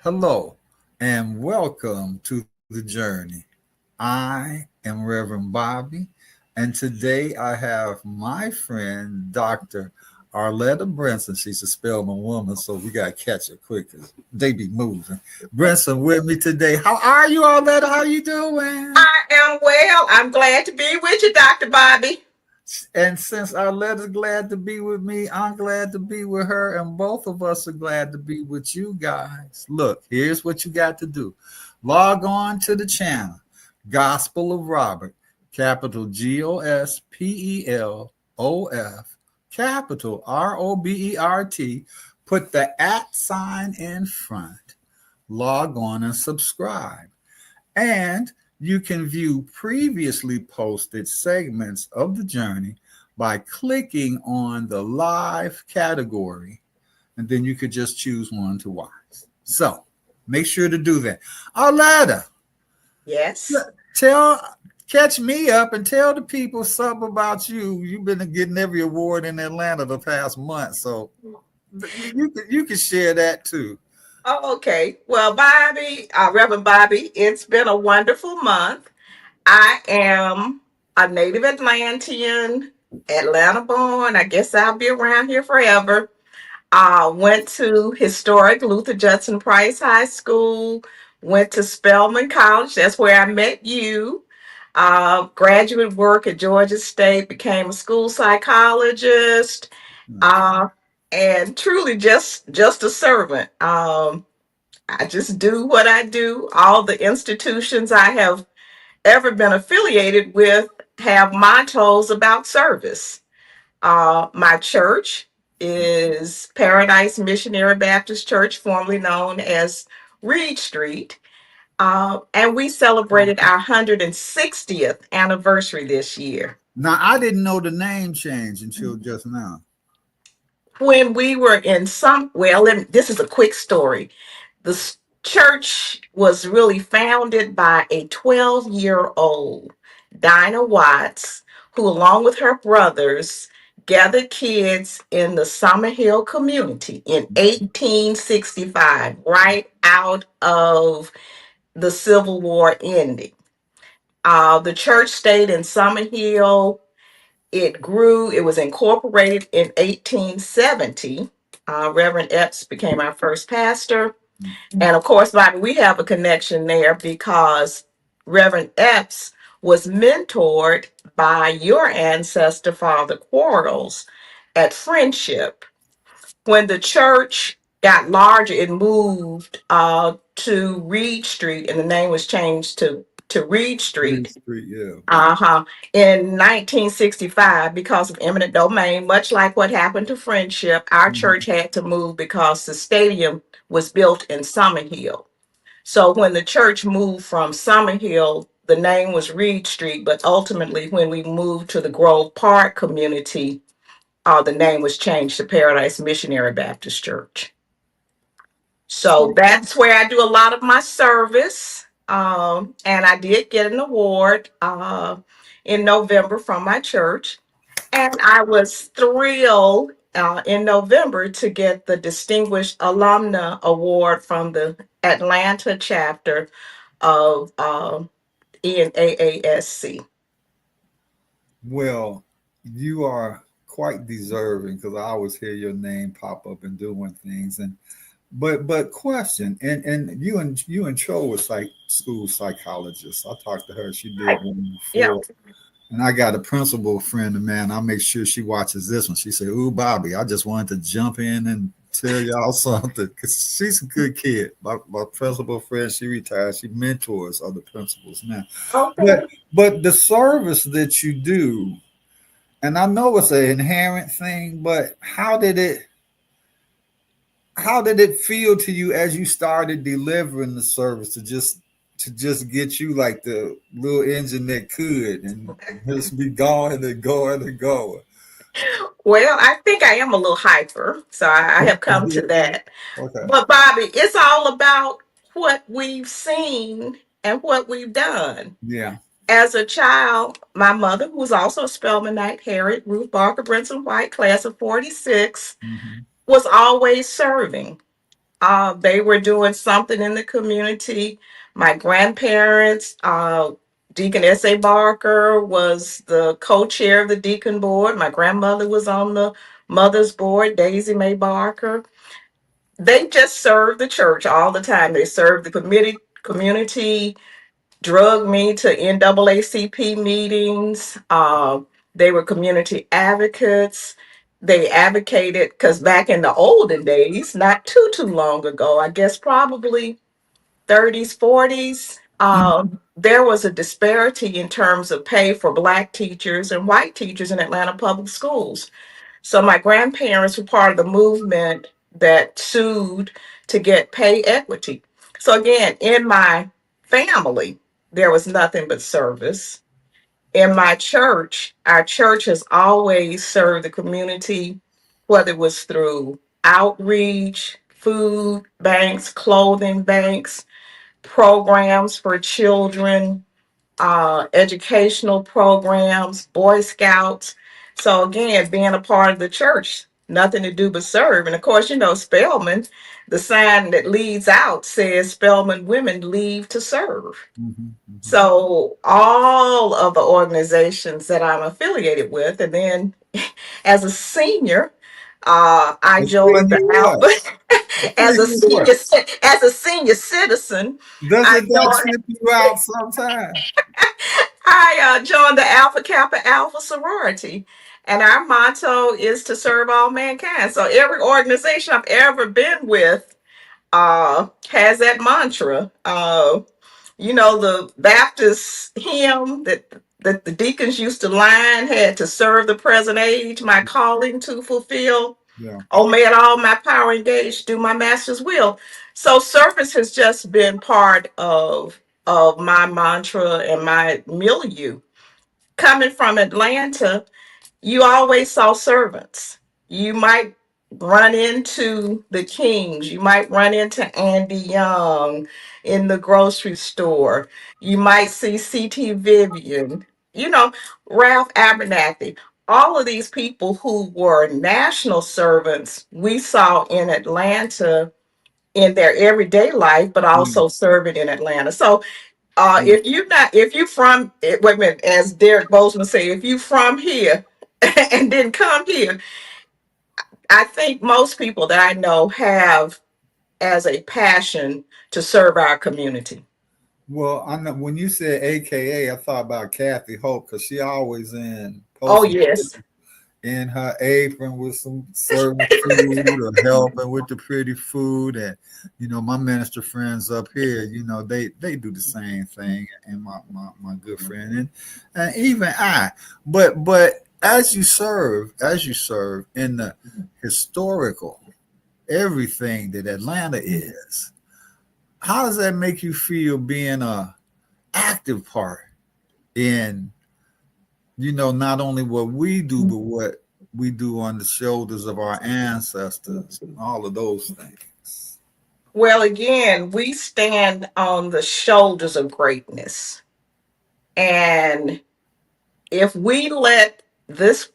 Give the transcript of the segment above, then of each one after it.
Hello and welcome to the journey. I am Reverend Bobby, and today I have my friend Dr. Arletta Brinson. She's a Spelman woman, so we got to catch her quick because they be moving. Brinson with me today. How are you, Arletta? How you doing? I am well. I'm glad to be with you, Dr. Bobby. And since Arletta's glad to be with me, I'm glad to be with her, and both of us are glad to be with you guys. Look, here's what you got to do. Log on to the channel, Gospel of Robert, capital GOSPELOF, capital ROBERT. Put the at sign in front. Log on and subscribe. And you can view previously posted segments of the journey by clicking on the live category, and then you could just choose one to watch. So make sure to do that. Arletta, Yes. tell catch me up and tell the people something about you. You've been getting every award in Atlanta the past month, so you can share that too. Oh, okay. Well, Bobby, Reverend Bobby, it's been a wonderful month. I am a native Atlantean, Atlanta born. I guess I'll be around here forever. Went to historic Luther Judson Price High School, went to Spelman College. That's where I met you. Graduate work at Georgia State, became a school psychologist, Nice. uh, and truly just a servant. I just do what I do. All the institutions I have ever been affiliated with have mottos about service. My church is Paradise Missionary Baptist Church, formerly known as Reed Street. And we celebrated our 160th anniversary this year. Now I didn't know the name change until just now. When we were in this is a quick story. The church was really founded by a 12-year-old, Dinah Watts, who, along with her brothers, gathered kids in the Summer Hill community in 1865, right out of the Civil War ending. The church stayed in Summer Hill. It grew, it was incorporated in 1870. Reverend Epps became our first pastor. And of course, Bobby, we have a connection there because Reverend Epps was mentored by your ancestor, Father Quarles, at Friendship. When the church got larger, it moved to Reed Street, and the name was changed to Reed Reed Street. Street, yeah. Uh-huh. In 1965, because of eminent domain, much like what happened to Friendship, our church Mhm. had to move because the stadium was built in Summerhill. So when the church moved from Summerhill, the name was Reed Street, but ultimately when we moved to the Grove Park community, the name was changed to Paradise Missionary Baptist Church. So So, that's where I do a lot of my service. And I did get an award in November from my church. And I was thrilled in November to get the Distinguished Alumna Award from the Atlanta chapter of ENAASC. well, you are quite deserving because I always hear your name pop up and doing things. And but question, and you and Cho was like school psychologist. I talked to her. She did Right. one Yeah. before. And I got a principal friend of mine. I'll make sure she watches this one. She said, "Ooh, Bobby, I just wanted to jump in and tell y'all something because she's a good kid. My principal friend, she retired. She mentors other principals now. Okay. But the service that you do, and I know it's an inherent thing, but how did it feel to you as you started delivering the service to just get you like the little engine that could and just be going and going and going? Well, I think I am a little hyper, so I have come to that. Okay. But Bobby, it's all about what we've seen and what we've done. Yeah. As a child, my mother, who was also a Spelmanite, Harriet Ruth Barker Brinson White, class of 46, Hmm. was always serving. They were doing something in the community. My grandparents, Deacon S.A. Barker was the co-chair of the deacon board. My grandmother was on the mother's board, Daisy Mae Barker. They just served the church all the time. They served the community, drug me to NAACP meetings. They were community advocates. They advocated because back in the olden days, not too long ago, I guess probably 30s, 40s, Mhm. there was a disparity in terms of pay for Black teachers and white teachers in Atlanta public schools. So my grandparents were part of the movement that sued to get pay equity. So again, in my family, there was nothing but service. In my church, our church has always served the community, whether it was through outreach, food banks, clothing banks, programs for children, educational programs, Boy Scouts. So again, being a part of the church, nothing to do but serve. And of course, Spelman, the sign that leads out says Spelman women leave to serve. Mhm. Mhm. So all of the organizations that I'm affiliated with, and then as a senior, I It's joined feeling the you what? Alpha It's feeling you what? as a senior citizen. I Doesn't that joined trip you out sometime? I joined the Alpha Kappa Alpha sorority, and our motto is to serve all mankind. So every organization I've ever been with has that mantra. The Baptist hymn that the deacons used to line had to serve the present age, my calling to fulfill. Yeah. Oh, may it all my power engage, do my master's will. So service has just been part of my mantra and my milieu. Coming from Atlanta, you always saw servants. You might run into the Kings. You might run into Andy Young in the grocery store. You might see C.T. Vivian, you know, Ralph Abernathy. All of these people who were national servants, we saw in Atlanta in their everyday life, but Yeah. also serving in Atlanta. So Yeah. if you from wait a minute, as Derek Bozeman say, if you from here and didn't come here, I think most people that I know have as a passion to serve our community. Well, I know when you said AKA, I thought about Kathy Hope because she always in Oh posting yes. in her apron with some serving food or helping with the pretty food. And my minister friends up here, they do the same thing. And my good friend and even I. But as you serve in the historical everything that Atlanta is, how does that make you feel being a active part in not only what we do, but what we do on the shoulders of our ancestors and all of those things. Well, again, we stand on the shoulders of greatness. And if we let this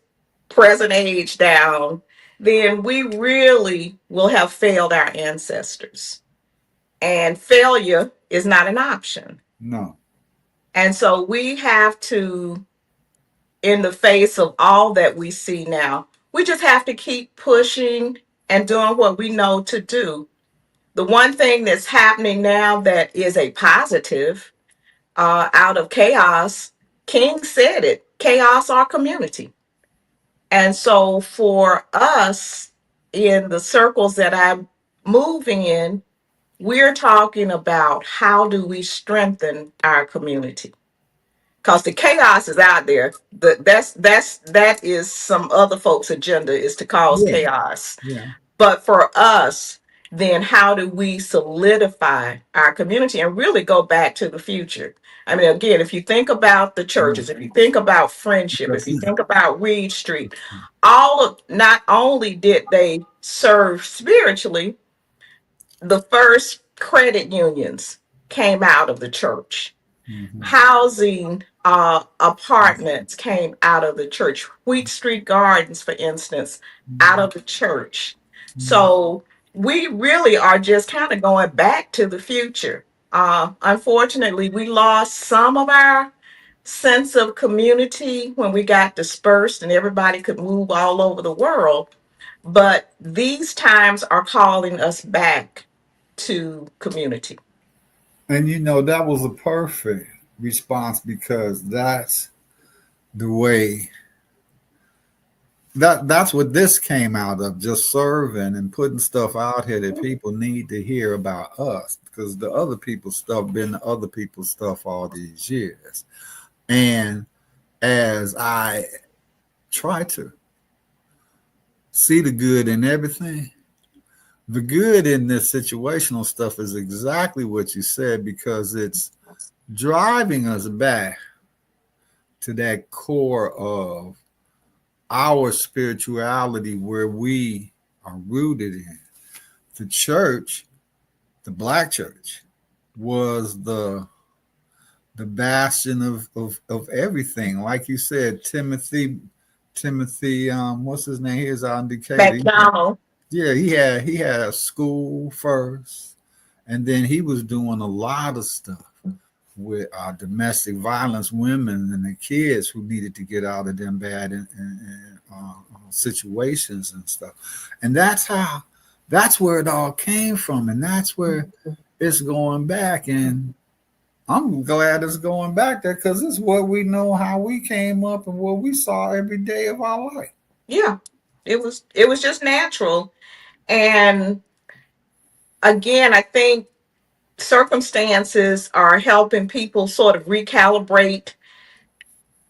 present age down, then we really will have failed our ancestors. And failure is not an option. No. And so we have to, in the face of all that we see now, we just have to keep pushing and doing what we know to do. The one thing that's happening now that is a positive out of chaos, King said it, chaos our community. And so for us in the circles that I'm moving in, we're talking about how do we strengthen our community, because the chaos is out there. That is some other folks' agenda, is to cause Yeah. chaos. Yeah. But for us, then how do we solidify our community and really go back to the future? I mean, again, if you think about the Yeah. churches, if you think about friendship, if That's you it. think about Reed Street, all of not only did they serve spiritually, the first credit unions came out of the church. Mhm. Housing apartments came out of the church. Wheat Street Gardens, for instance, out Mhm. of the church. Mhm. So we really are just kind of going back to the future. Unfortunately, we lost some of our sense of community when we got dispersed and everybody could move all over the world. But these times are calling us back to community. And that was a perfect response because that's the way that's what this came out of, just serving and putting stuff out here that people need to hear about us, because the other people's stuff been the other people's stuff all these years. And as I try to see the good in everything, the good in this situational stuff is exactly what you said, because it's driving us back to that core of our spirituality where we are rooted in. The church, the black church, was the bastion of everything. Like you said, Timothy, what's his name? Here's our indicator. McDonald. Yeah, he had a school first, and then he was doing a lot of stuff with domestic violence, women and the kids who needed to get out of them bad situations and stuff. And that's where it all came from, and that's where it's going back. And I'm glad it's going back there because it's what we know, how we came up, and what we saw every day of our life. Yeah, it was just natural. And again, I think circumstances are helping people sort of recalibrate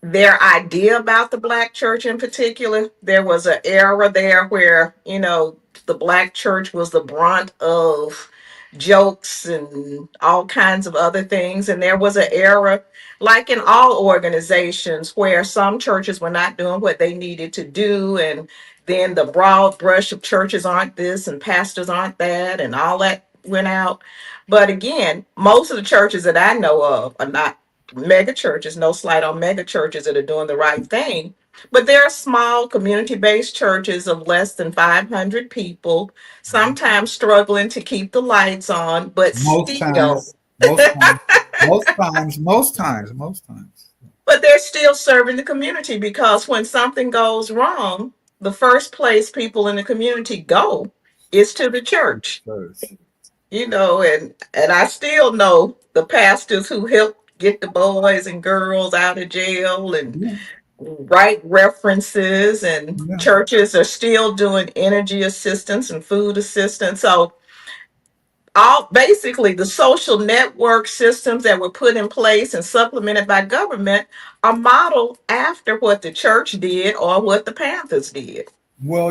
their idea about the black church in particular. There was an era there where, the black church was the brunt of jokes and all kinds of other things. And there was an era, like in all organizations, where some churches were not doing what they needed to do. And then the broad brush of churches aren't this and pastors aren't that, and all that went out. But again, most of the churches that I know of are not mega churches, no slight on mega churches that are doing the right thing. But there are small community based churches of less than 500 people, sometimes struggling to keep the lights on, but Most still, times, most times, most times. but they're still serving the community, because when something goes wrong, the first place people in the community go is to the church. First. And I still know the pastors who help get the boys and girls out of jail and Yeah, write references, and yeah. churches are still doing energy assistance and food assistance. So all basically the social network systems that were put in place and supplemented by government are modeled after what the church did or what the Panthers did. Well,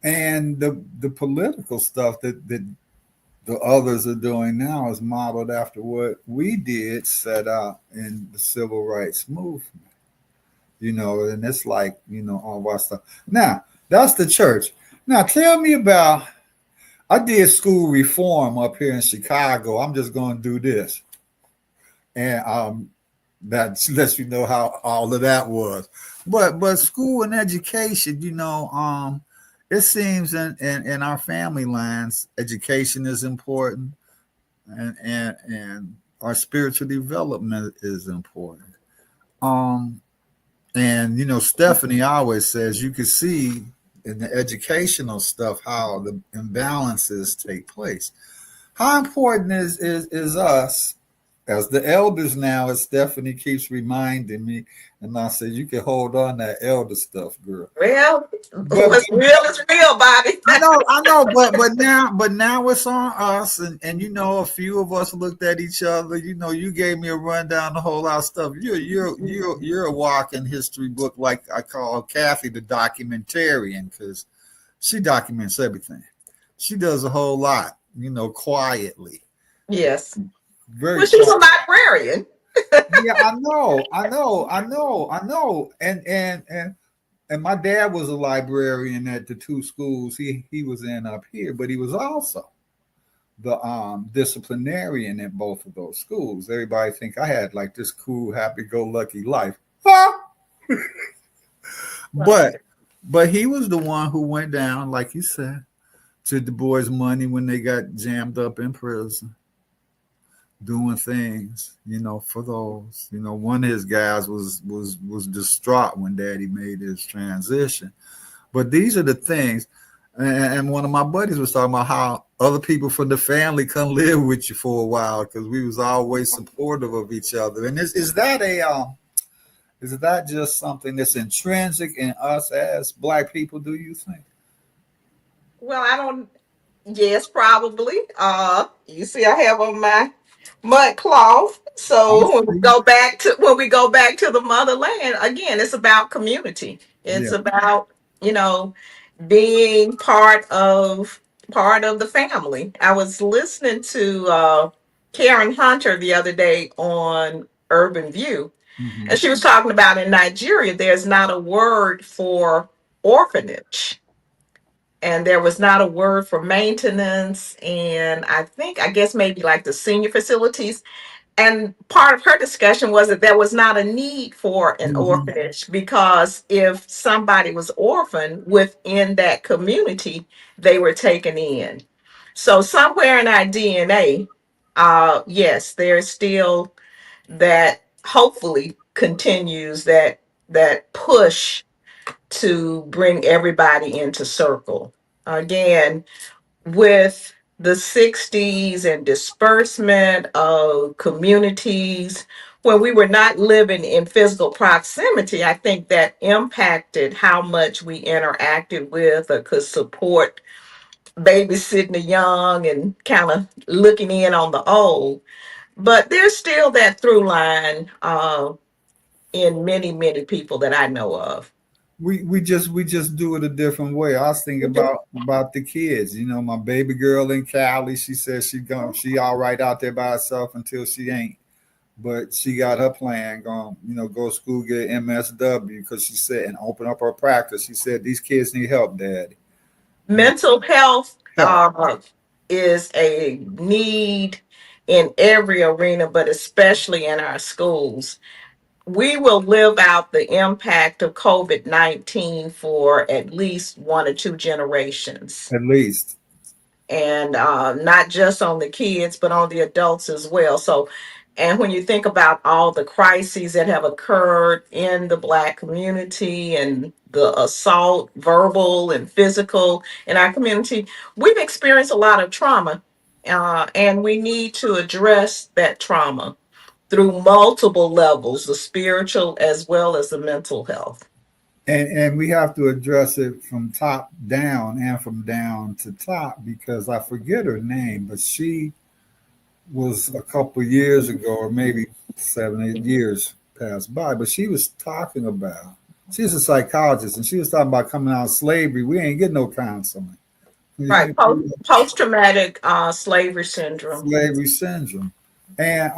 and the political stuff that the others are doing now is modeled after what we did set out in the civil rights movement. And it's like, all our stuff. Now, that's the church. Now, tell me about, I did school reform up here in Chicago. I'm just going to do this. And that lets you know how all of that was. But school and education, it seems in our family lines, education is important, and our spiritual development is important. Um, and Stephanie always says you can see in the educational stuff how the imbalances take place. How important is us as the elders now, as Stephanie keeps reminding me, and I said, you can hold on that elder stuff, girl. Well, But what's real is real, Bobby. I know, but now it's on us, and a few of us looked at each other. You gave me a rundown, a whole lot of stuff. You're a walking history book, like I call Kathy the documentarian, because she documents everything. She does a whole lot, quietly, Yes. very Well, she's a quiet. librarian. Yeah, I know, and my dad was a librarian at the two schools he was in up here, but he was also the disciplinarian at both of those schools. Everybody think I had like this cool, happy-go-lucky life, huh? but he was the one who went down, like you said, to the boys money when they got jammed up in prison, doing things, for those. One of his guys was distraught when Daddy made his transition. But these are the things. And one of my buddies was talking about how other people from the family come live with you for a while because we was always supportive of each other. And is that just something that's intrinsic in us as Black people? Do you think? Well, I don't. Yes, probably. You see, I have on my mud cloth. I So see. when we go back to the motherland again, it's about community. It's Yeah. about you know being part of the family. I was listening to Karen Hunter the other day on Urban View, and Hmm. she was talking about in Nigeria, there's not a word for orphanage, and there was not a word for maintenance, and I guess maybe like the senior facilities. And part of her discussion was that there was not a need for an Hmm. orphanage because if somebody was orphaned within that community, they were taken in. So somewhere in our DNA, yes, there's still that, hopefully continues that push to bring everybody into circle. Again, with the 60s and disbursement of communities, when we were not living in physical proximity, I think that impacted how much we interacted with or could support babysitting the young and kind of looking in on the old. But there's still that through line in many, many people that I know of. We just do it a different way. I was thinking We do. about the kids. My baby girl in Cali. She says she all right out there by herself until she ain't. But she got her plan going. Go to school, get MSW because she said and open up her practice. She said these kids need help, Daddy. Mental health Help. is a need in every arena, but especially in our schools. We will live out the impact of COVID-19 for at least one or two generations, At least. and not just on the kids, but on the adults as well. So, and when you think about all the crises that have occurred in the Black community and the assault, verbal and physical, in our community, we've experienced a lot of trauma, and we need to address that trauma through multiple levels, the spiritual as well as the mental health. And we have to address it from top down and from down to top because I forget her name, but she was a couple years ago, or maybe 7, 8 years passed by, but she was talking about, she's a psychologist, and she was talking about coming out of slavery. We ain't getting no counseling. Right, post traumatic slavery syndrome. Slavery syndrome. And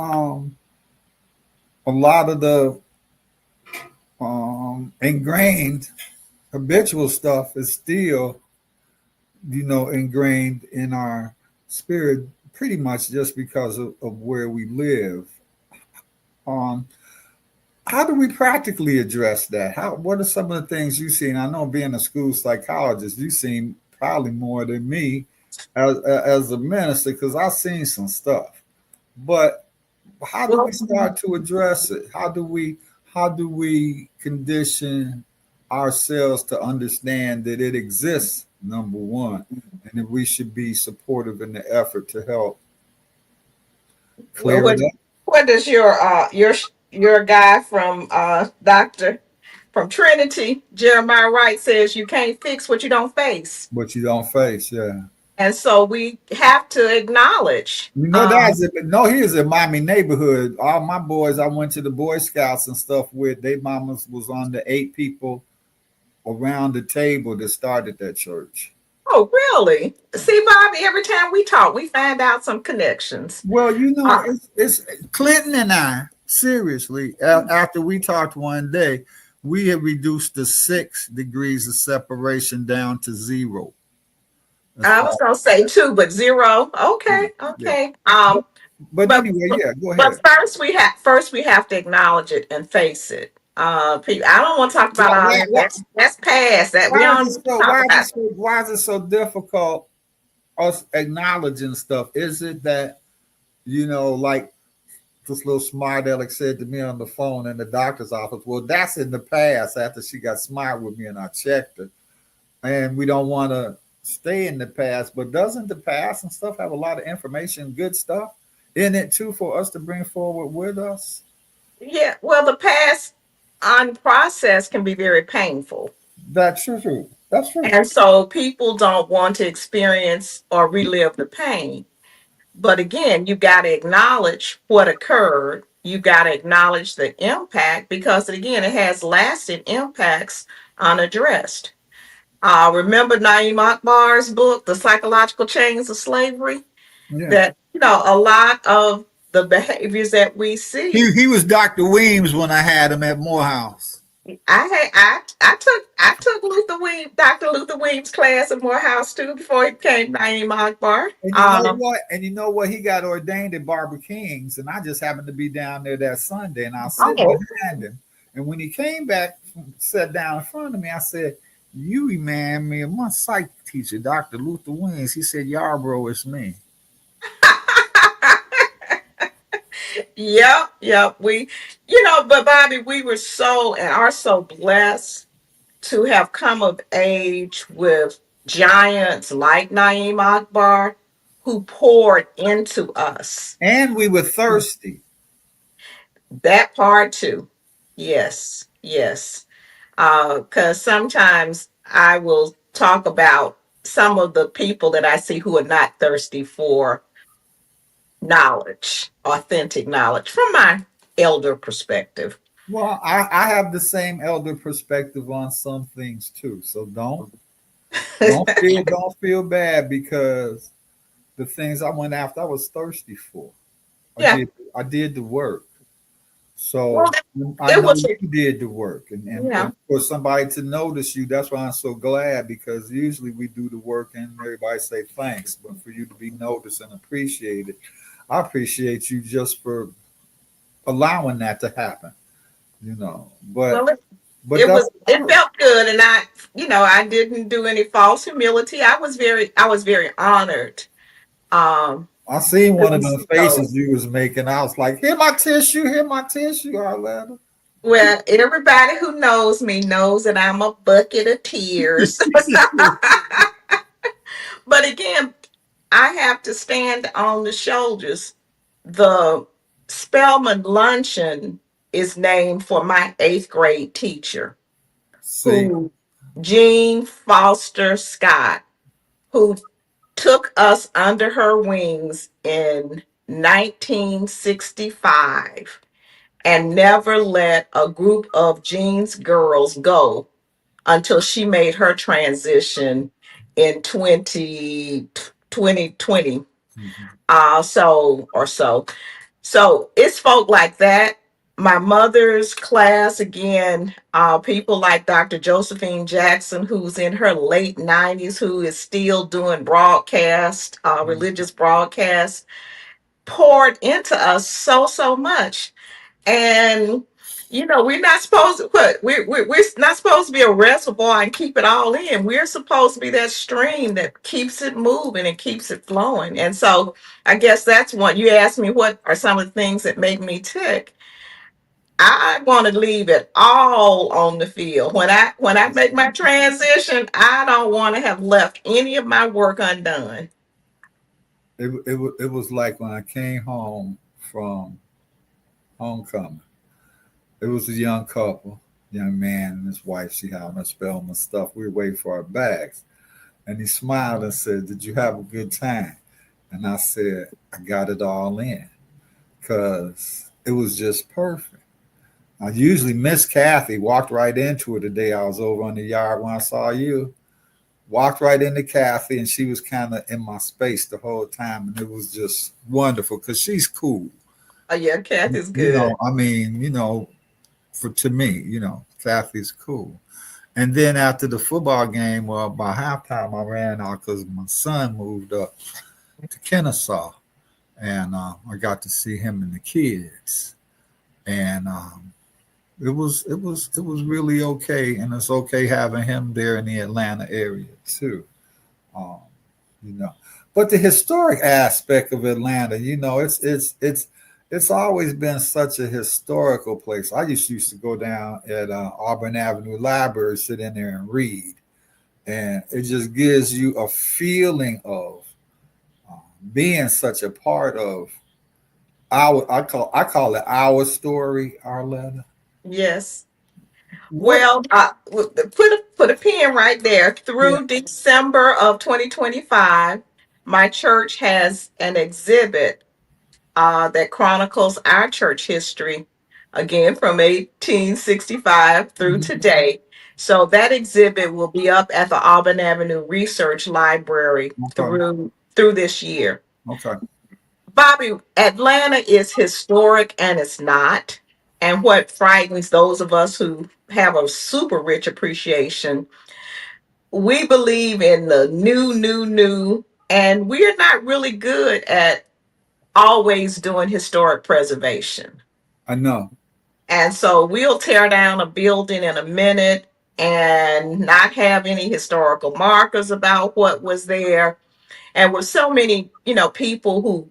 a lot of the ingrained habitual stuff is still, ingrained in our spirit pretty much just because of where we live. Um, how do we practically address that? What are some of the things you've seen? I know being a school psychologist, you've seen probably more than me as a minister because I've seen some stuff. But how do Well, we start to address it? How do we condition ourselves to understand that it exists, number one, and that we should be supportive in the effort to help well, clear it up? what does your guy from Doctor from Trinity, Jeremiah Wright, says you can't fix what you don't face. But you don't face, yeah. And so we have to acknowledge. No, here's in Miami neighborhood. All my boys I went to the Boy Scouts and stuff with, they mamas was on the 8 people around the table that started that church. Oh, really? See, Bobby, every time we talk, we find out some connections. Well, Uh, it's Clinton and I, seriously, after we talked one day, we had reduced the 6 degrees of separation down to zero. As I far was gonna say two, but zero. yeah, Okay, yeah. okay. But But anyway, yeah, go but ahead. first we have to acknowledge it and face it. I don't want to talk about Why, all why, that. why, That's past. That we why is don't it need to so talk why is it about. so why is it so difficult us acknowledging stuff? Is it that, like this little smart aleck said to me on the phone in the doctor's office, well, that's in the past after she got smart with me and I checked her. And we don't want to stay in the past, but doesn't the past and stuff have a lot of information, good stuff in it too for us to bring forward with us? Yeah, well, the past unprocessed can be very painful. That's true. That's true. And so people don't want to experience or relive the pain. But again, you got to acknowledge what occurred. You got to acknowledge the impact because, again, it has lasting impacts unaddressed. Remember Naeem Akbar's book, The Psychological Chains of Slavery? Yeah. That, a lot of the behaviors that we see. He was Dr. Weems when I had him at Morehouse. I took Dr. Luther Weems' class at Morehouse too before he became Naeem Akbar. And you know what? And you know what? He got ordained at Barbara King's, and I just happened to be down there that Sunday, and I was sitting Oh, behind him. And when he came back, sat down in front of me, I said, "You remind me of my psych teacher, Dr. Luther Weems." He said, "Yarborough, it's me." yep. But Bobby, we were so and are so blessed to have come of age with giants like Naeem Akbar who poured into us. And we were thirsty. That part too. Yes. Because sometimes I will talk about some of the people that I see who are not thirsty for knowledge, authentic knowledge from my elder perspective. Well, I have the same elder perspective on some things too. So don't feel bad because the things I went after, I was thirsty for. I Yeah. did I did the work. Well, So I it know was, you did the work, and for somebody to notice you, that's why I'm so glad because usually we do the work and everybody say thanks, but for you to be noticed and appreciated, I appreciate you just for allowing that to happen. well, But it that's was, it felt good. And I didn't do any false humility. I was very honored. Um, I seen to one of them receive faces those. you was making. I was like, here my tissue, Arletta. Well, everybody who knows me knows that I'm a bucket of tears. But again, I have to stand on the shoulders. The Spelman Luncheon is named for my eighth grade teacher, See, who Jean Foster Scott, who took us under her wings in 1965 and never let a group of Jean's girls go until she made her transition in 2020. mhm. So it's folk like that. My mother's class, again, people like Dr. Josephine Jackson, who's in her late 90s, who is still doing broadcast, religious broadcasts, poured into us so much. And we're not supposed to put we're not supposed to be a reservoir and keep it all in. We're supposed to be that stream that keeps it moving and keeps it flowing. And so I guess that's one. You asked me what are some of the things that make me tick. I want to leave it all on the field. When I make my transition, I don't want to have left any of my work undone. It was like when I came home from homecoming. It was a young couple, young man and his wife. She had on her Spelman stuff. We were waiting for our bags. And he smiled and said, "Did you have a good time?" And I said, "I got it all in because it was just perfect." I usually Miss Kathy walked right into it the day I was over on the yard when I saw you. Walked right into Kathy, and she was kind of in my space the whole time. And it was just wonderful because she's cool. Oh yeah, Kathy's good. I mean, for to me, Kathy's cool. And then after the football game, well, by halftime, I ran out because my son moved up to Kennesaw, and I got to see him and the kids, and it was really okay, and it's okay having him there in the Atlanta area too, um, you know. But the historic aspect of Atlanta, it's always been such a historical place. I used to go down at Auburn Avenue Library, sit in there and read, and it just gives you a feeling of being such a part of our. I call it our story, Arletta. Yes. What? Well, put a pin right there. Yeah, Through December of 2025, my church has an exhibit that chronicles our church history, again from 1865 through mhm. today. So that exhibit will be up at the Auburn Avenue Research Library Okay, through this year. okay, Bobby, Atlanta is historic and it's not. And what frightens those of us who have a super rich appreciation, we believe in the new, new, new, and we're not really good at always doing historic preservation. I know. And so we'll tear down a building in a minute and not have any historical markers about what was there. And with so many, people who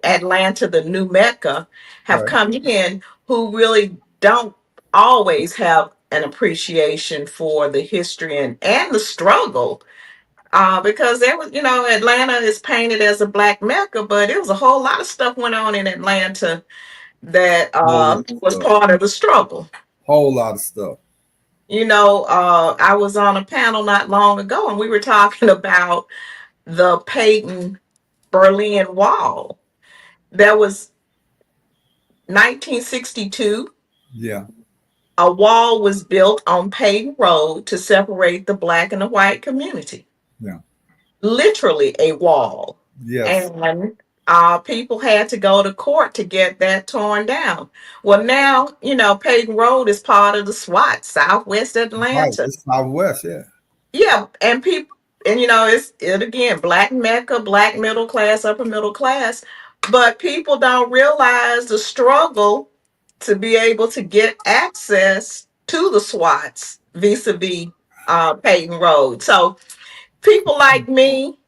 Atlanta, the new Mecca, have Right. come in who really don't always have an appreciation for the history and the struggle. Because there was, Atlanta is painted as a black Mecca, but it was a whole lot of stuff went on in Atlanta that Whole lot of was stuff. part of the struggle. Whole lot of stuff. I was on a panel not long ago and we were talking about the Peyton Berlin Wall. There was 1962, Yeah, a wall was built on Peyton Road to separate the black and the white community. yeah. Literally a wall. Yes. And people had to go to court to get that torn down. Well, now, Peyton Road is part of the SWAT, Southwest Right. Atlanta. It's Southwest, yeah. Yeah, and people, and it's it again, black Mecca, black middle class, upper middle class, but people don't realize the struggle to be able to get access to the SWATs vis-a-vis Peyton Road. So people like me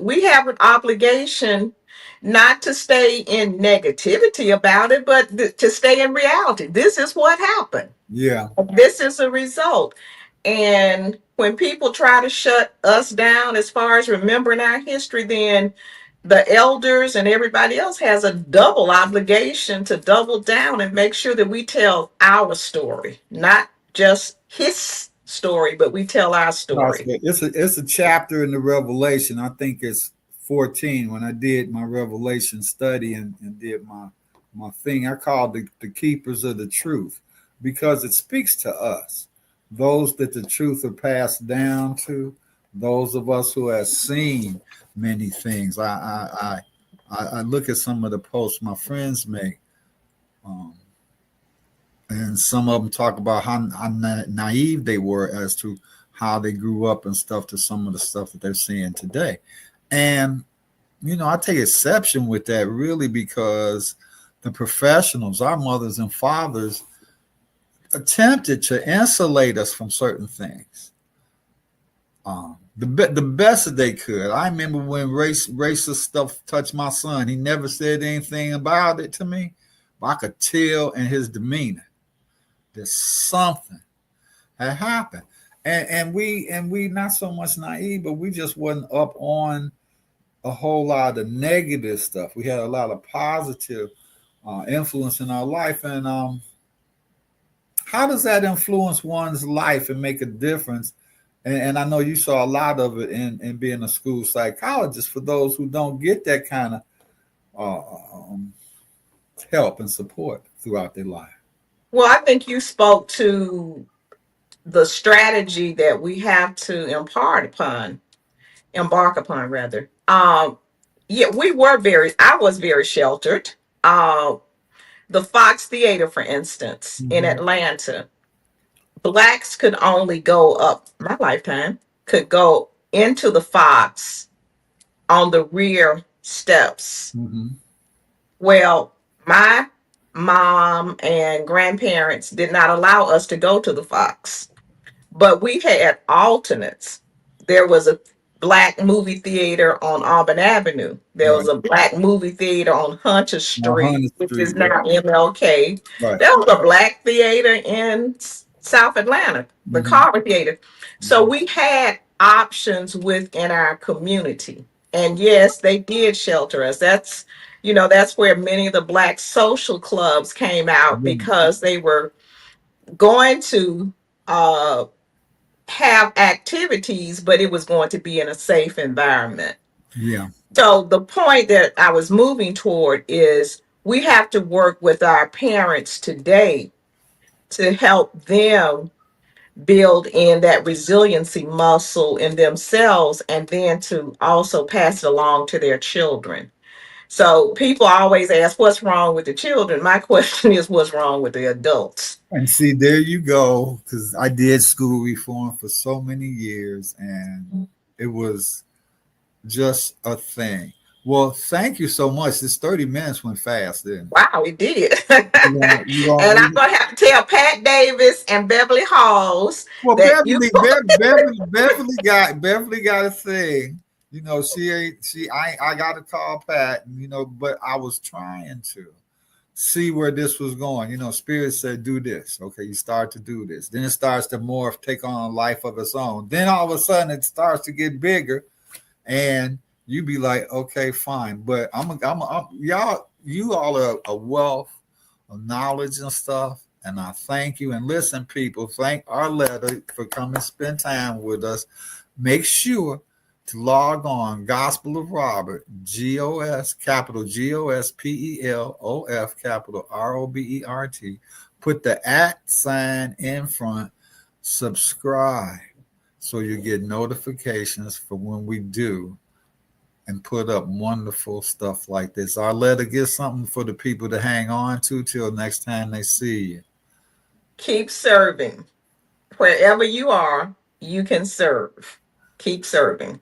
we have an obligation not to stay in negativity about it, but to stay in reality. This is what happened. Yeah. This is a result. And when people try to shut us down as far as remembering our history, then the elders and everybody else has a double obligation to double down and make sure that we tell our story, not just his story, but we tell our story. It's a chapter in the Revelation. I think it's 14 when I did my Revelation study and did my thing. I called the keepers of the truth because it speaks to us, those that the truth are passed down to, those of us who have seen many things. I look at some of the posts my friends make. Um, and some of them talk about how naive they were as to how they grew up and stuff to some of the stuff that they're seeing today. And, I take exception with that really because the professionals, our mothers and fathers, attempted to insulate us from certain things. The best that they could. I remember when racist stuff touched my son. He never said anything about it to me, but I could tell in his demeanor that something had happened. And we not so much naive, but we just wasn't up on a whole lot of negative stuff. We had a lot of positive influence in our life. And how does that influence one's life and make a difference? And I know you saw a lot of it in being a school psychologist for those who don't get that kind of help and support throughout their life. Well, I think you spoke to the strategy that we have to embark upon rather. Yeah, I was very sheltered. Uh, the Fox Theater, for instance, in Mm-hmm. Atlanta, blacks could only go up, my lifetime, could go into the Fox on the rear steps. Mm-hmm. Well, my mom and grandparents did not allow us to go to the Fox, but we had alternates. There was a black movie theater on Auburn Avenue. There was Right. a black movie theater on Hunter On Street, 100th which is Street. now Right. MLK. Right. There was a black theater in South Atlanta, the Hmm. Carver Theater. So we had options within our community. And yes, they did shelter us. That's where many of the black social clubs came out Yeah. because they were going to uh, have activities, but it was going to be in a safe environment. Yeah. So the point that I was moving toward is we have to work with our parents today to help them build in that resiliency muscle in themselves and then to also pass it along to their children. So people always ask, what's wrong with the children? My question is, what's wrong with the adults? And see, there you go. Because I did school reform for so many years, and it was just a thing. Well, thank you so much. This 30 minutes went fast, didn't it? Wow, it did. You And I'm want, going to have to tell Pat Davis and Beverly Halls well, that you. Beverly got a thing. You know, she ain't she I got to call Pat, you know, but I was trying to see where this was going. You know, Spirit said, do this. Okay, you start to do this. Then it starts to morph, take on a life of its own. Then all of a sudden it starts to get bigger, and you be like, okay, fine. But y'all, you all are a wealth of knowledge and stuff. And I thank you. And listen, people, thank Arletta for coming spend time with us. Make sure to log on Gospel of Robert, GOS, capital GOSPELOF, capital ROBERT. Put the @ sign in front, subscribe so you get notifications for when we do and put up wonderful stuff like this. Arletta, get something for the people to hang on to till next time they see you. Keep serving. Wherever you are, you can serve. Keep serving.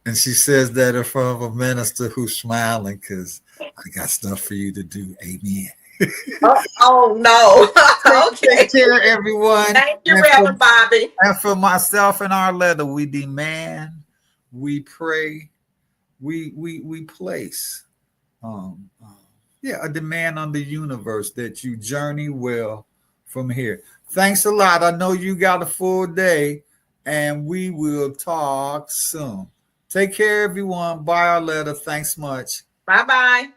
And she says that in front of a minister who's smiling because I got stuff for you to do. Amen. Oh no. Take Okay. care, everyone. Thank you, Reverend Bobby. And for myself and Arletta, we demand, we pray, we place um, uh, a demand on the universe that you journey well from here. Thanks a lot. I know you got a full day, and we will talk soon. Take care, everyone. Bye, Arletta. Thanks much. Bye bye.